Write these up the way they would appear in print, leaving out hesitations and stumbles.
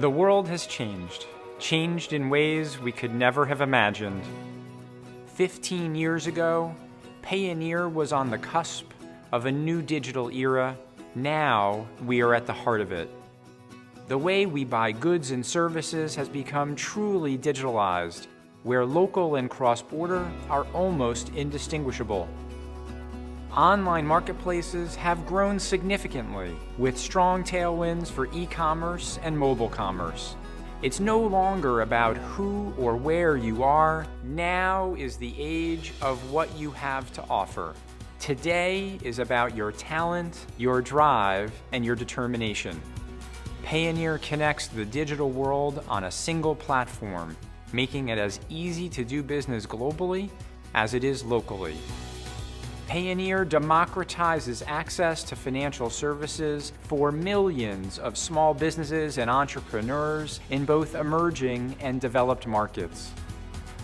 The world has changed in ways we could never have imagined. 15 years ago, Payoneer was on the cusp of a new digital era. Now we are at the heart of it. The way we buy goods and services has become truly digitalized, where local and cross-border are almost indistinguishable. Online marketplaces have grown significantly, with strong tailwinds for e-commerce and mobile commerce. It's no longer about who or where you are. Now is the age of what you have to offer. Today is about your talent, your drive, and your determination. Payoneer connects the digital world on a single platform, making it as easy to do business globally as it is locally. Payoneer democratizes access to financial services for millions of small businesses and entrepreneurs in both emerging and developed markets.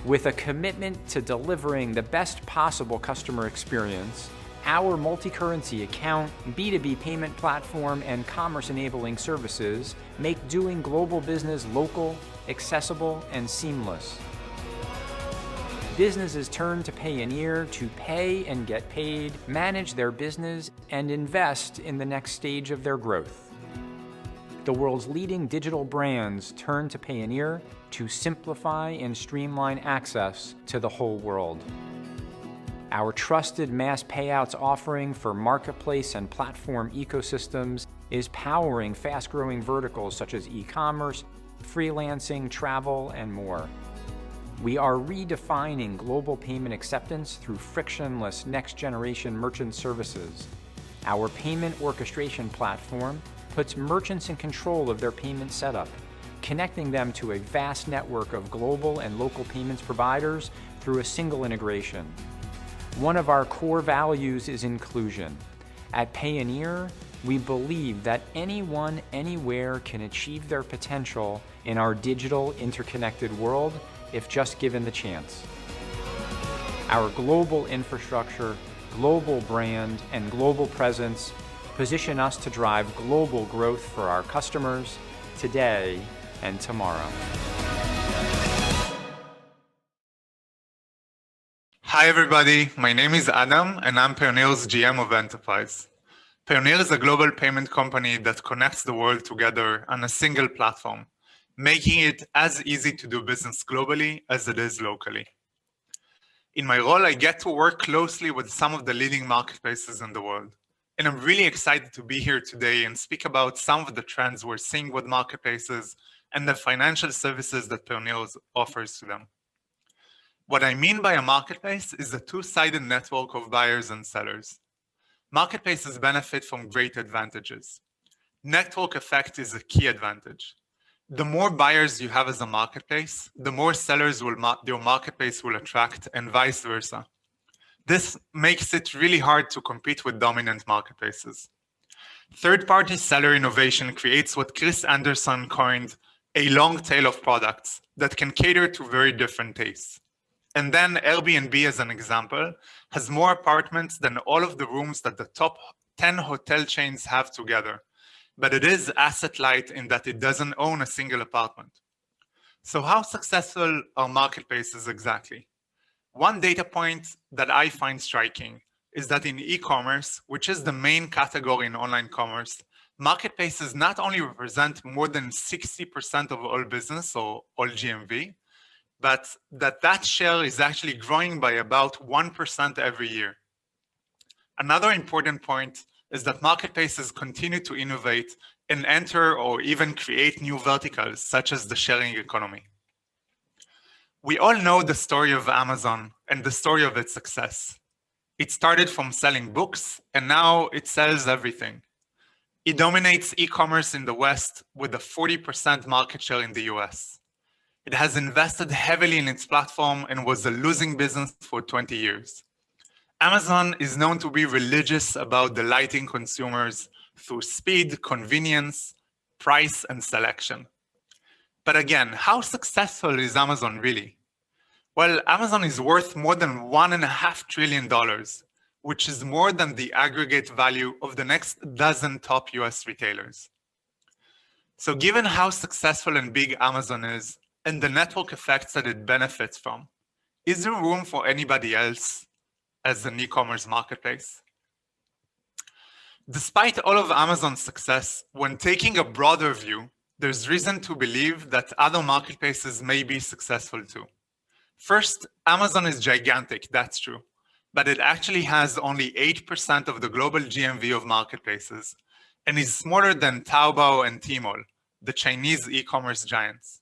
With a commitment to delivering the best possible customer experience, our multi-currency account, B2B payment platform, and commerce-enabling services make doing global business local, accessible, and seamless. Businesses turn to Payoneer to pay and get paid, manage their business, and invest in the next stage of their growth. The world's leading digital brands turn to Payoneer to simplify and streamline access to the whole world. Our trusted mass payouts offering for marketplace and platform ecosystems is powering fast-growing verticals such as e-commerce, freelancing, travel, and more. We are redefining global payment acceptance through frictionless next-generation merchant services. Our payment orchestration platform puts merchants in control of their payment setup, connecting them to a vast network of global and local payments providers through a single integration. One of our core values is inclusion. At Payoneer, we believe that anyone, anywhere can achieve their potential in our digital interconnected world if just given the chance. Our global infrastructure, global brand, and global presence position us to drive global growth for our customers today and tomorrow. Hi everybody, my name is Adam and I'm Payoneer's GM of Enterprise. Payoneer is a global payment company that connects the world together on a single platform, making it as easy to do business globally as it is locally. In my role, I get to work closely with some of the leading marketplaces in the world. And I'm really excited to be here today and speak about some of the trends we're seeing with marketplaces and the financial services that Payoneer offers to them. What I mean by a marketplace is a two-sided network of buyers and sellers. Marketplaces benefit from great advantages. Network effect is a key advantage. The more buyers you have as a marketplace, the more sellers your marketplace will attract, and vice versa. This makes it really hard to compete with dominant marketplaces. Third-party seller innovation creates what Chris Anderson coined a long tail of products that can cater to very different tastes. And then Airbnb, as an example, has more apartments than all of the rooms that the top 10 hotel chains have together. But it is asset light in that it doesn't own a single apartment. So how successful are marketplaces exactly? One data point that I find striking is that in e-commerce, which is the main category in online commerce, marketplaces not only represent more than 60% of all business or all GMV, but that share is actually growing by about 1% every year. Another important point is that marketplaces continue to innovate and enter or even create new verticals, such as the sharing economy. We all know the story of Amazon and the story of its success. It started from selling books, and now it sells everything. It dominates e-commerce in the West with a 40% market share in the US. It has invested heavily in its platform and was a losing business for 20 years. Amazon is known to be religious about delighting consumers through speed, convenience, price, and selection. But again, how successful is Amazon really? Well, Amazon is worth more than $1.5 trillion, which is more than the aggregate value of the next dozen top US retailers. So given how successful and big Amazon is, and the network effects that it benefits from, is there room for anybody else as an e-commerce marketplace? Despite all of Amazon's success, when taking a broader view, there's reason to believe that other marketplaces may be successful too. First, Amazon is gigantic, that's true, but it actually has only 8% of the global GMV of marketplaces and is smaller than Taobao and Tmall, the Chinese e-commerce giants.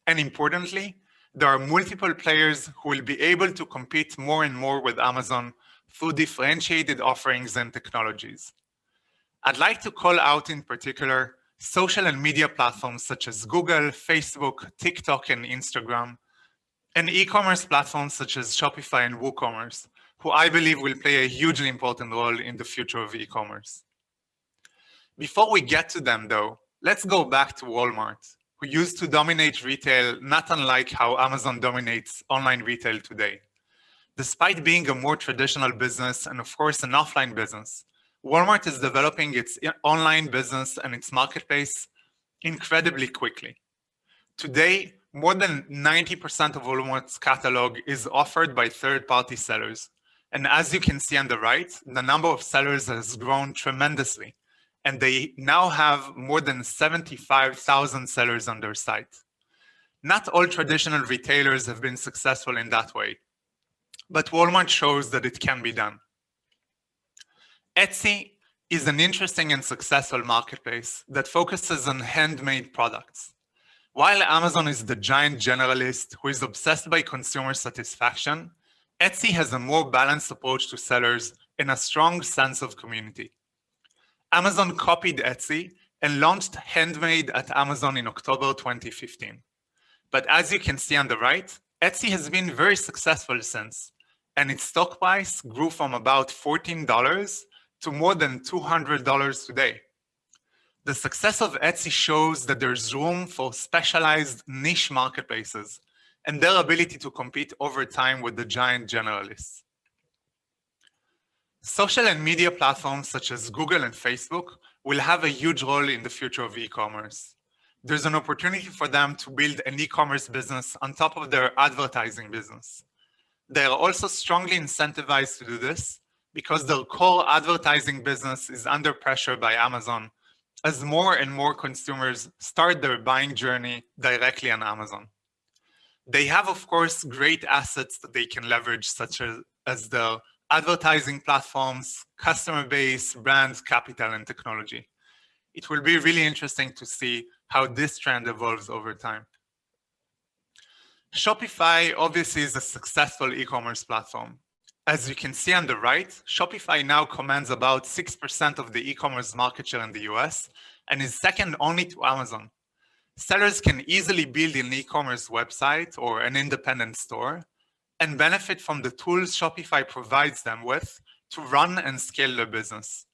And importantly, there are multiple players who will be able to compete more and more with Amazon through differentiated offerings and technologies. I'd like to call out in particular social and media platforms such as Google, Facebook, TikTok, and Instagram, and e-commerce platforms such as Shopify and WooCommerce, who I believe will play a hugely important role in the future of e-commerce. Before we get to them though, let's go back to Walmart, who used to dominate retail not unlike how Amazon dominates online retail today. Despite being a more traditional business and of course an offline business, Walmart is developing its online business and its marketplace incredibly quickly. Today, more than 90% of Walmart's catalog is offered by third-party sellers. And as you can see on the right, the number of sellers has grown tremendously. And they now have more than 75,000 sellers on their site. Not all traditional retailers have been successful in that way, but Walmart shows that it can be done. Etsy is an interesting and successful marketplace that focuses on handmade products. While Amazon is the giant generalist who is obsessed by consumer satisfaction, Etsy has a more balanced approach to sellers and a strong sense of community. Amazon copied Etsy and launched Handmade at Amazon in October 2015. But as you can see on the right, Etsy has been very successful since, and its stock price grew from about $14 to more than $200 today. The success of Etsy shows that there's room for specialized niche marketplaces and their ability to compete over time with the giant generalists. Social and media platforms such as Google and Facebook will have a huge role in the future of e-commerce. There's an opportunity for them to build an e-commerce business on top of their advertising business. They are also strongly incentivized to do this because their core advertising business is under pressure by Amazon as more and more consumers start their buying journey directly on Amazon. They have, of course, great assets that they can leverage, such as their advertising platforms, customer base, brands, capital, and technology. It will be really interesting to see how this trend evolves over time. Shopify obviously is a successful e-commerce platform. As you can see on the right, Shopify now commands about 6% of the e-commerce market share in the US and is second only to Amazon. Sellers can easily build an e-commerce website or an independent store and benefit from the tools Shopify provides them with to run and scale their business.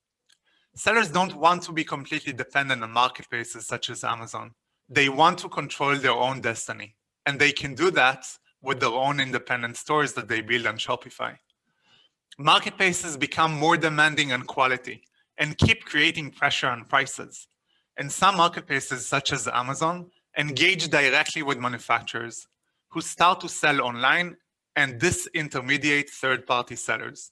Sellers don't want to be completely dependent on marketplaces such as Amazon. They want to control their own destiny, and they can do that with their own independent stores that they build on Shopify. Marketplaces become more demanding on quality and keep creating pressure on prices. And some marketplaces, such as Amazon, engage directly with manufacturers who start to sell online and disintermediate third-party sellers.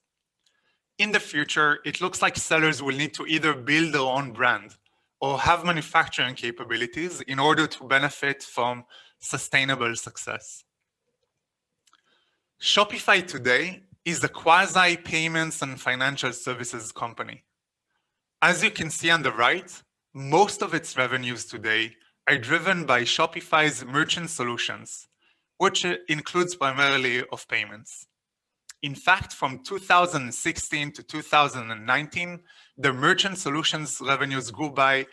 In the future, it looks like sellers will need to either build their own brand or have manufacturing capabilities in order to benefit from sustainable success. Shopify today is a quasi-payments and financial services company. As you can see on the right, most of its revenues today are driven by Shopify's merchant solutions, which includes primarily of payments. In fact, from 2016 to 2019, the merchant solutions revenues grew by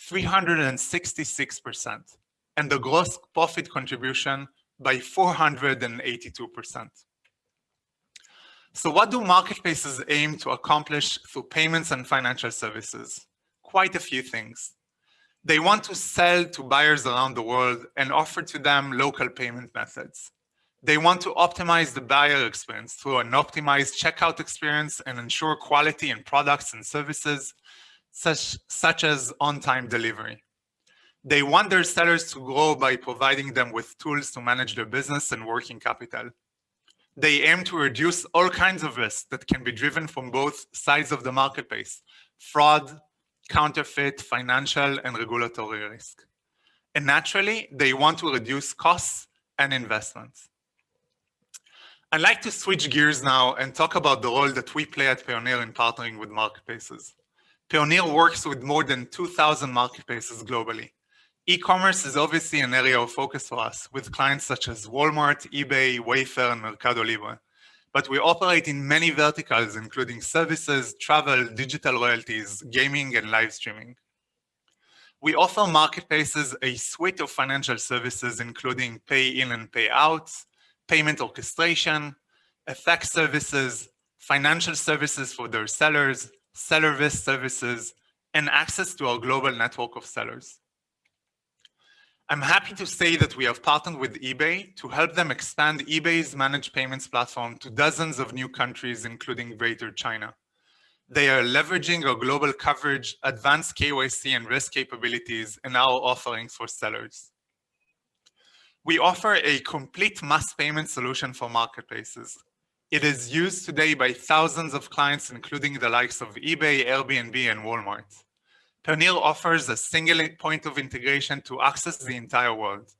366%, and the gross profit contribution by 482%. So what do marketplaces aim to accomplish through payments and financial services? Quite a few things. They want to sell to buyers around the world and offer to them local payment methods. They want to optimize the buyer experience through an optimized checkout experience and ensure quality in products and services, such as on-time delivery. They want their sellers to grow by providing them with tools to manage their business and working capital. They aim to reduce all kinds of risks that can be driven from both sides of the marketplace: fraud, counterfeit, financial, and regulatory risk. And naturally, they want to reduce costs and investments. I'd like to switch gears now and talk about the role that we play at Payoneer in partnering with marketplaces. Payoneer works with more than 2,000 marketplaces globally. E-commerce is obviously an area of focus for us, with clients such as Walmart, eBay, Wayfair, and Mercado Libre. But we operate in many verticals, including services, travel, digital royalties, gaming, and live streaming. We offer marketplaces a suite of financial services, including pay-in and pay-outs, payment orchestration, FX services, financial services for their sellers, seller risk services, and access to our global network of sellers. I'm happy to say that we have partnered with eBay to help them expand eBay's managed payments platform to dozens of new countries, including Greater China. They are leveraging our global coverage, advanced KYC and risk capabilities, and our offerings for sellers. We offer a complete mass payment solution for marketplaces. It is used today by thousands of clients, including the likes of eBay, Airbnb, and Walmart. Payoneer offers a single point of integration to access the entire world.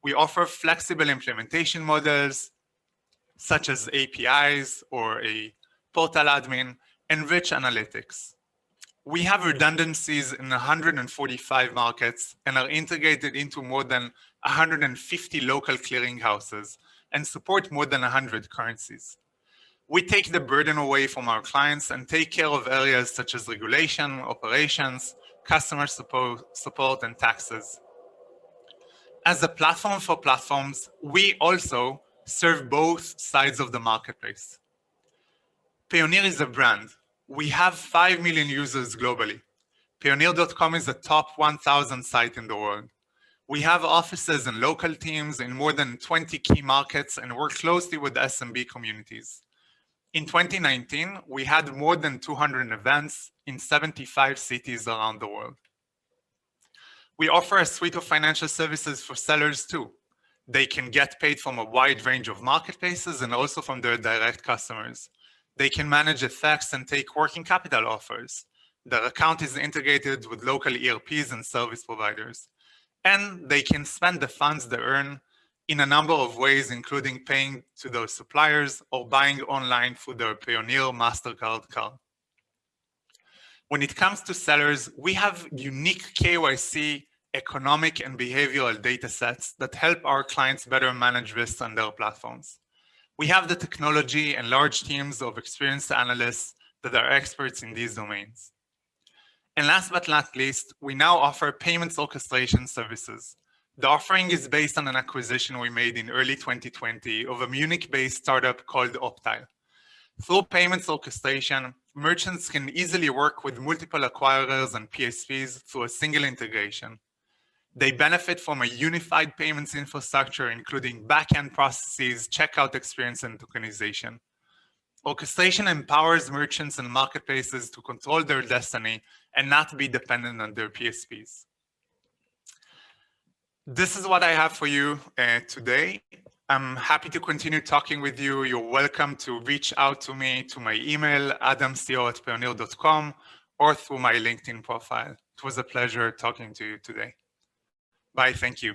We offer flexible implementation models, such as APIs or a portal admin, and rich analytics. We have redundancies in 145 markets and are integrated into more than 150 local clearinghouses and support more than 100 currencies. We take the burden away from our clients and take care of areas such as regulation, operations, customer support, and taxes. As a platform for platforms, we also serve both sides of the marketplace. Payoneer is a brand. We have 5 million users globally. Payoneer.com is the top 1,000 site in the world. We have offices and local teams in more than 20 key markets and work closely with SMB communities. In 2019, we had more than 200 events in 75 cities around the world. We offer a suite of financial services for sellers too. They can get paid from a wide range of marketplaces and also from their direct customers. They can manage FX and take working capital offers. Their account is integrated with local ERPs and service providers. And they can spend the funds they earn in a number of ways, including paying to their suppliers or buying online through their Payoneer MasterCard card. When it comes to sellers, we have unique KYC, economic, and behavioral data sets that help our clients better manage risks on their platforms. We have the technology and large teams of experienced analysts that are experts in these domains. And last but not least, we now offer payments orchestration services. The offering is based on an acquisition we made in early 2020 of a Munich-based startup called Optile. Through payments orchestration, merchants can easily work with multiple acquirers and PSPs through a single integration. They benefit from a unified payments infrastructure, including back-end processes, checkout experience, and tokenization. Orchestration empowers merchants and marketplaces to control their destiny and not be dependent on their PSPs. This is what I have for you today. I'm happy to continue talking with you. You're welcome to reach out to me to my email, adamco@payoneer.com, or through my LinkedIn profile. It was a pleasure talking to you today. Bye, thank you.